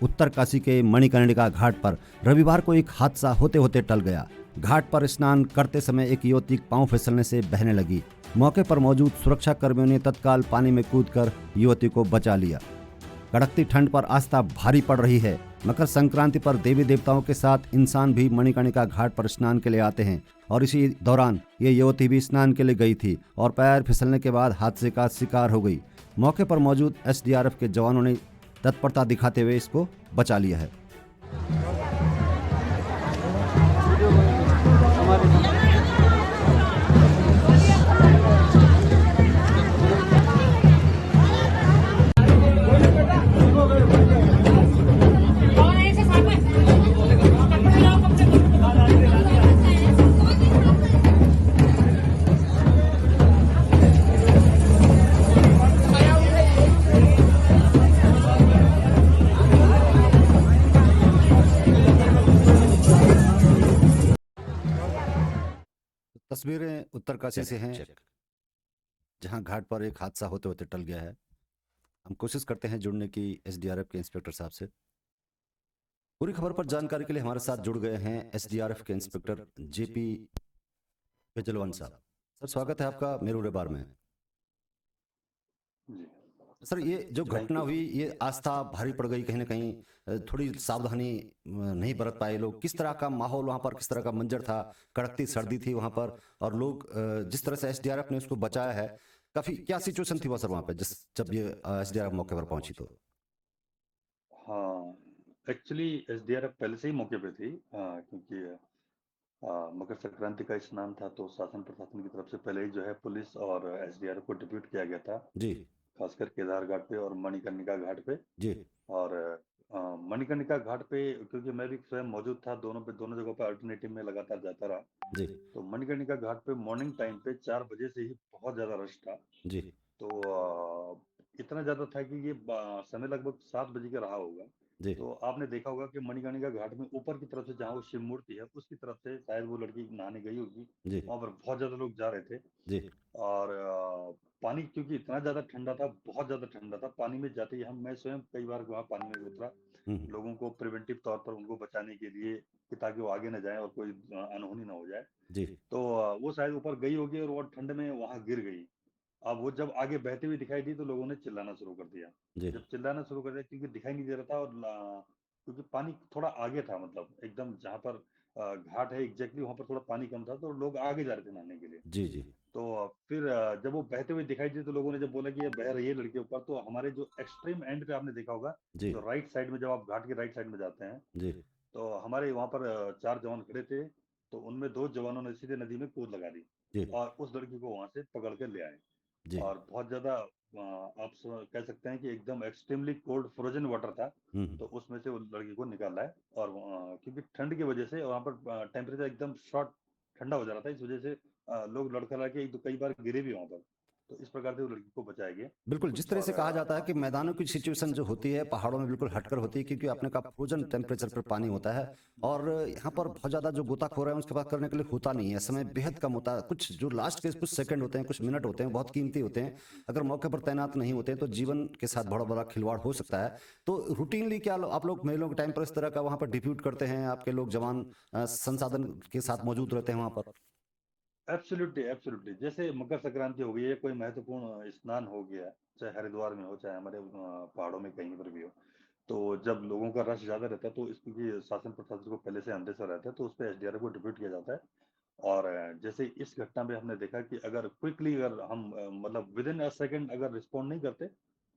उत्तरकाशी के मणिकर्णिका घाट पर रविवार को एक हादसा होते होते टल गया। घाट पर स्नान करते समय एक युवती पांव फिसलने से बहने लगी। मौके पर मौजूद सुरक्षा कर्मियों ने तत्काल पानी में कूदकर युवती को बचा लिया। कड़कती ठंड पर आस्था भारी पड़ रही है। मकर संक्रांति पर देवी देवताओं के साथ इंसान भी मणिकर्णिका घाट पर स्नान के लिए आते हैं और इसी दौरान ये युवती भी स्नान के लिए गई थी और पैर फिसलने के बाद हादसे का शिकार हो गई। मौके पर मौजूद एसडीआरएफ के जवानों ने तत्परता दिखाते हुए इसको बचा लिया है। तस्वीरें उत्तरकाशी से हैं, जहां घाट पर एक हादसा होते होते टल गया है। हम कोशिश करते हैं जुड़ने की एसडीआरएफ के इंस्पेक्टर साहब से। पूरी खबर पर जानकारी के लिए हमारे साथ जुड़ गए हैं एसडीआरएफ के इंस्पेक्टर जेपी बेजलवन साहब। सर, स्वागत है आपका मेरू रेबार में। सर, ये जो घटना हुई, ये आस्था भारी पड़ गई, कहीं ना कहीं थोड़ी सावधानी नहीं बरत पाए लोग। किस तरह का माहौल वहां पर, किस तरह का मंजर था? कड़कती सर्दी थी वहां पर और लोग जिस तरह से एसडीआरएफ ने उसको बचाया है, काफी क्या सिचुएशन थी वहां सर, वहां पे जब ये एसडीआरएफ मौके पर पहुंची तो? हाँ, एक्चुअली एसडीआरएफ पहले से ही मौके पे थी, क्योंकि मकर संक्रांति का स्नान था, तो शासन प्रशासन की तरफ से पहले ही जो है पुलिस और एसडीआरएफ को डिप्यूट किया गया था, जी खासकर केदार घाट पे और मणिकर्णिका घाट पे। जी और मणिकर्णिका घाट पे क्योंकि मैं भी स्वयं मौजूद था, दोनों जगहों पे अल्टरनेटिव में लगातार जाता रहा। जी तो मणिकर्णिका घाट पे मॉर्निंग टाइम पे 4 बजे से ही बहुत ज्यादा रश था। जी तो इतना ज्यादा था कि ये समय लगभग 7 बजे का रहा होगा। जी तो आपने देखा होगा कि मणिकर्णिका घाट में ऊपर की तरफ से जहाँ वो शिव मूर्ति है, उसकी तरफ से शायद वो लड़की नहाने गई होगी। जी वहां पर बहुत ज्यादा लोग जा रहे थे। जी और पानी क्योंकि इतना ज्यादा ठंडा था, बहुत ज्यादा ठंडा था, पानी में जाते ही मैं स्वयं कई बार वहाँ पानी में उतरा, हम्म, लोगों को प्रिवेंटिव तौर पर उनको बचाने के लिए, कि ताकि वो आगे न जाए और कोई अनहोनी ना हो जाए। जी तो वो शायद ऊपर गई होगी और वो ठंड में वहां गिर गई। अब वो जब आगे बहती हुई दिखाई दी तो लोगों ने चिल्लाना शुरू कर दिया। जी जब चिल्लाना शुरू कर दिया, क्योंकि दिखाई नहीं दे रहा था, और क्योंकि पानी थोड़ा आगे था, मतलब एकदम जहाँ पर घाट है एग्जैक्टली वहां पर थोड़ा पानी कम था, तो लोग आगे जा रहे थे नहाने के लिए। जी जी तो फिर जब वो बहते हुए दिखाई दी तो लोगों ने जब बोला कि ये बह रही है लड़के ऊपर, तो हमारे जो एक्सट्रीम एंड पे आपने देखा होगा, जी जो राइट साइड में, जब आप घाट के राइट साइड में जाते हैं, जी तो हमारे वहां पर 4 जवान खड़े थे। तो उनमें 2 जवानों ने सीधे नदी में कूद लगा दी जी और उस लड़की को वहां से पकड़ कर ले आए। जी और बहुत ज्यादा आप कह सकते हैं कि एकदम एक्सट्रीमली कोल्ड फ्रोजन वाटर था। हम्म तो उसमें से वो लड़की को निकाला है। और क्योंकि ठंड की वजह से वहां पर टेम्परेचर एकदम शॉर्ट ठंडा हो जा रहा था, इस वजह से लोग लड़खड़ा के एक दो कई बार गिरे भी वहां पर। तो इस प्रकार से वो लड़की को बचाया गया। बिल्कुल, जिस तरह से और कहा जाता है कि मैदानों की सिचुएशन जो होती है पहाड़ों में बिल्कुल हटकर होती है, क्योंकि आपने कहा फ्रोजन टेम्परेचर पर पानी होता है और यहाँ पर बहुत ज्यादा जो गोताखोर है उसके पास करने के लिए होता नहीं है, समय बेहद कम होता है। कुछ जो लास्ट के कुछ सेकंड होते हैं, कुछ मिनट होते हैं, बहुत कीमती होते हैं। अगर मौके पर तैनात नहीं होते हैं तो जीवन के साथ बड़ा बड़ा खिलवाड़ हो सकता है। तो रूटीनली क्या आप लोग महिलाओं के टाइम पर इस तरह का वहां पर डिप्यूट करते हैं? आपके लोग जवान संसाधन के साथ मौजूद रहते हैं वहां पर? एब्सोल्युटली एब्सोल्युटली, जैसे मकर संक्रांति हो गई है, कोई महत्वपूर्ण स्नान हो गया, चाहे हरिद्वार में हो, चाहे हमारे पहाड़ों में कहीं पर भी हो, तो जब लोगों का रश ज्यादा रहता है, तो इसकी शासन प्रशासन को पहले से अंदेशा रहता है, तो उस पर एसडीआरएफ को डिप्यूट किया जाता है। और जैसे इस घटना में हमने देखा कि अगर क्विकली, अगर हम मतलब विद इन अ सेकेंड अगर रिस्पॉन्ड नहीं करते,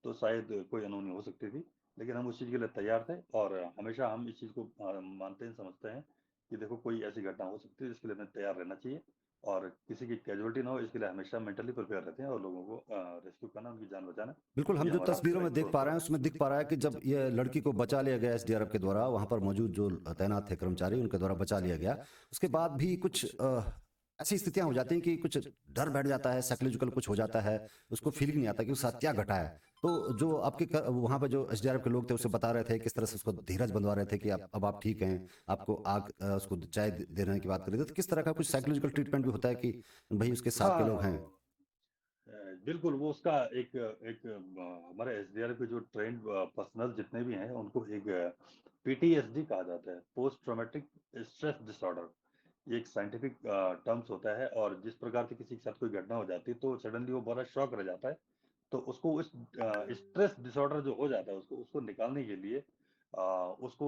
तो शायद कोई अनहोनी हो सकती थी। लेकिन हम उस चीज़ के लिए तैयार थे, और हमेशा हम इस चीज़ को मानते हैं, समझते हैं कि देखो कोई ऐसी घटना हो सकती है, इसके लिए हमें तैयार रहना चाहिए। और किसी की कैजुअलिटी ना हो, इसके लिए हमेशा मेंटली प्रिपेयर रहते हैं, और लोगों को रेस्क्यू करना, उनकी जान बचाना, बिल्कुल, हम ये जो हमारा तस्वीरों में देख दायित्व पा रहे होता हैं उसमें दिख पा रहा है कि जब ये लड़की को बचा लिया गया एसडीआरएफ के द्वारा, वहां पर मौजूद जो तैनात थे कर्मचारी उनके द्वारा बचा लिया गया। उसके बाद भी कुछ ऐसी स्थितियां हो जाती हैं कि कुछ डर बैठ जाता है, साइकोलॉजिकल कुछ हो जाता है, उसको फीलिंग नहीं आता कि उसके साथ क्या घटा है। तो जो आपके वहां पर जो एसडीआरएफ के लोग थे उसे बता रहे थे, किस तरह से उसको धीरज बंधवा रहे थे कि अब आप ठीक हैं, आपको आग उसको चाय देने की बात कर रहे थे, तो किस तरह का कुछ साइकोलॉजिकल ट्रीटमेंट भी होता है कि भाई उसके है। साथ के लोग हैं? बिल्कुल वो उसका एक एक हमारे एसडीआरएफ के जो ट्रेंड पर्सनल जितने भी हैं उनको एक पीटीएसडी कहा जाता है, पोस्ट ट्रॉमेटिक स्ट्रेस डिसऑर्डर। ये एक साइंटिफिक टर्म्स होता है, और जिस प्रकार से किसी के साथ कोई घटना हो जाती है तो सडनली वो बड़ा शॉक रह जाता है। तो उसको उस स्ट्रेस डिसऑर्डर जो हो जाता है उसको उसको निकालने के लिए उसको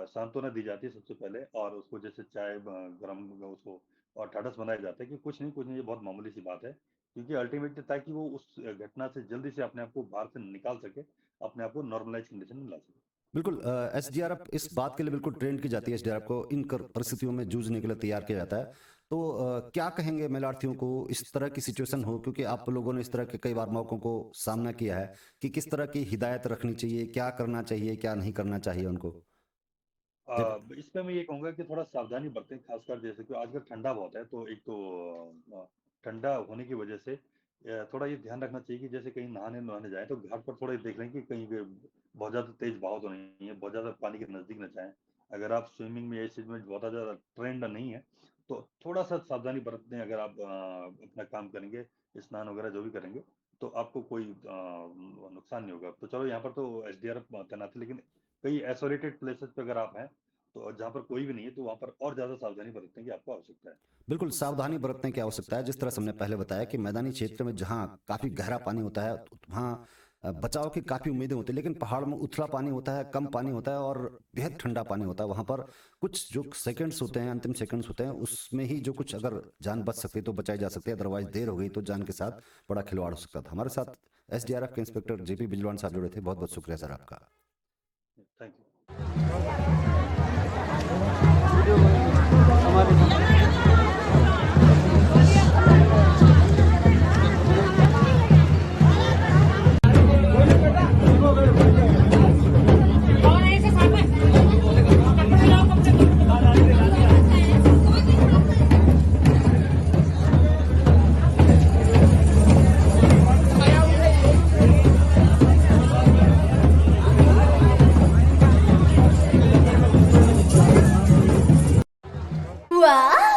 सांत्वना दी जाती है सबसे पहले, और उसको जैसे चाय गरम उसको और ढाढ़स बनाया जाता है कि कुछ नहीं, ये बहुत मामूली सी बात है। क्योंकि अल्टीमेटली ताकि वो उस घटना से जल्दी से अपने आप को बाहर से निकाल सके, अपने आप को नॉर्मलाइज कंडीशन में ला सके। बिल्कुल, एसडीआरएफ इस बात के लिए बिल्कुल ट्रेंड की जाती है। एसडीआरएफ को इन परिस्थितियों में जूझने के लिए तैयार किया जाता है। तो क्या कहेंगे मेलार्थियों को इस तरह की सिचुएशन हो, क्योंकि आप लोगों ने इस तरह के कई बार मौकों को सामना किया है, कि किस तरह की हिदायत रखनी चाहिए, क्या करना चाहिए, क्या नहीं करना चाहिए उनको? इसमें मैं ये कहूँगा कि थोड़ा सावधानी बरतें, खासकर जैसे कि आजकल ठंडा बहुत है, तो एक तो ठंडा होने की वजह से थोड़ा ये ध्यान रखना चाहिए कि जैसे कहीं नहाने जाएँ तो घाट पर थोड़ा ये देख लें कि कहीं पे बहुत ज़्यादा तेज़ बहाव तो नहीं है, बहुत ज़्यादा पानी के नज़दीक न जाएँ। अगर आप स्विमिंग में या इस चीज़ में बहुत ज़्यादा ट्रेंड नहीं है, तो थोड़ा-सा सावधानी बरतें। अगर आप अपना काम करेंगे, स्नान वगैरह जो भी करेंगे, तो आपको कोई नुकसान नहीं होगा। तो चलो यहाँ पर तो एसडीआरएफ तैनात है, लेकिन कई आइसोलेटेड प्लेसेस पे अगर आप हैं, तो जहाँ पर कोई भी नहीं है, तो वहाँ पर और ज़्यादा सावधानी बरतने की आपको आवश्यकता है। बिल्कुल, सावधानी बरतने की आवश्यकता है। जिस तरह से हमने पहले बताया कि मैदानी क्षेत्र में जहाँ काफी गहरा पानी होता है, वहाँ बचाव की काफी उम्मीदें होती है, लेकिन पहाड़ में उथला पानी होता है, कम पानी होता है और बेहद ठंडा पानी होता है। वहां पर कुछ जो सेकंड्स होते हैं, अंतिम सेकंड्स होते हैं, उसमें ही जो कुछ अगर जान बच सकती है तो बचाई जा सकती है, अदरवाइज देर हो गई तो जान के साथ बड़ा खिलवाड़ हो सकता था। हमारे साथ एसडीआरएफ के इंस्पेक्टर जेपी बिजवान साहब जुड़े थे। बहुत बहुत शुक्रिया सर आपका। Thank you. Wow!